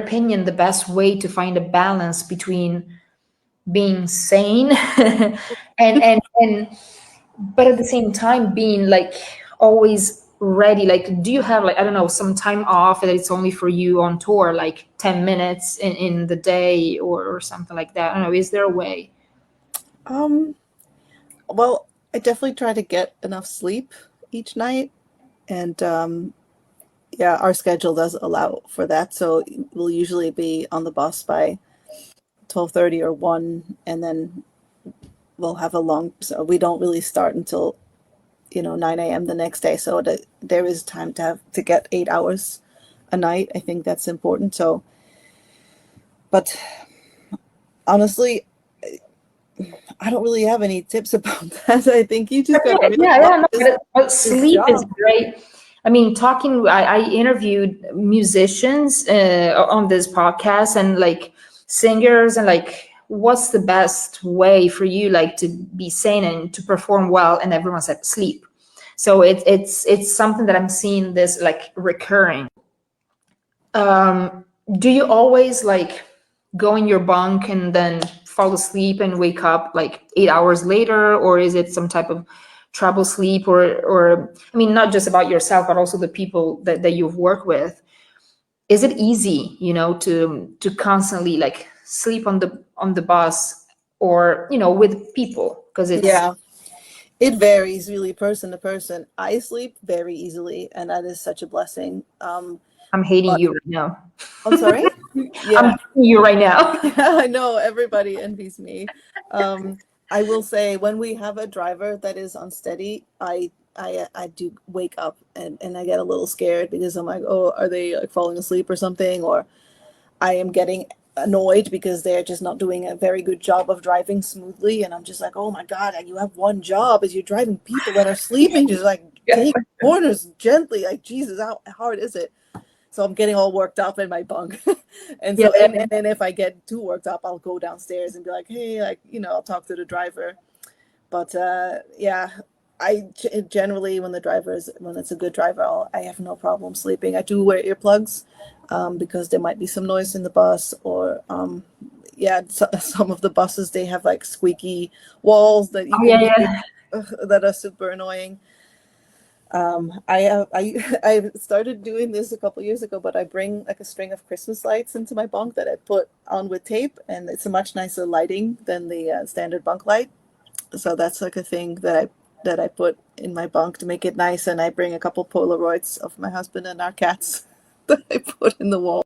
opinion, the best way to find a balance between being sane and but at the same time being like always ready? Like, do you have, like, I don't know, some time off that it's only for you on tour, like 10 minutes in the day, or something like that? I don't know, is there a way? Um, well, I definitely try to get enough sleep each night, and yeah, our schedule does allow for that. So we'll usually be on the bus by 12:30 or 1, and then we'll have a long, so we don't really start until 9 a.m. the next day. So there is time to have to get 8 hours a night. I think that's important. So, but honestly, I don't really have any tips about that. I think you just gotta really Yeah, love yeah, no, but this sleep is job. great. I mean, I interviewed musicians on this podcast, and like singers, and like, what's the best way for you, like, to be sane and to perform well? And everyone said sleep. So it's something that I'm seeing this like recurring. Do you always like go in your bunk and then fall asleep and wake up like 8 hours later, or is it some type of trouble sleep? Or I mean, not just about yourself, but also the people that you've worked with. Is it easy, to constantly like sleep on the bus, or with people? Because it's Yeah, it varies really person to person. I sleep very easily, and that is such a blessing. I'm hating But you right now. I'm sorry. I'm Yeah, hating you right now. yeah, I know everybody envies me. Um, I will say when we have a driver that is unsteady, I do wake up and I get a little scared because I'm like, oh, are they like falling asleep or something? Or I am getting annoyed because they're just not doing a very good job of driving smoothly. And I'm just like, oh my God, you have one job as you're driving people that are sleeping, just like Yeah. take corners gently. Like, Jesus, how hard is it? So I'm getting all worked up in my bunk. And Yeah. so, and then if I get too worked up, I'll go downstairs and be like, hey, like, I'll talk to the driver. But yeah, generally, when it's a good driver, I have no problem sleeping. I do wear earplugs because there might be some noise in the bus, or yeah, some of the buses, they have like squeaky walls that you Oh, can yeah, hear, yeah. that are super annoying. I I started doing this a couple years ago, but I bring like a string of Christmas lights into my bunk that I put on with tape, and it's a much nicer lighting than the standard bunk light. So that's like a thing that I put in my bunk to make it nice, and I bring a couple Polaroids of my husband and our cats that I put in the wall.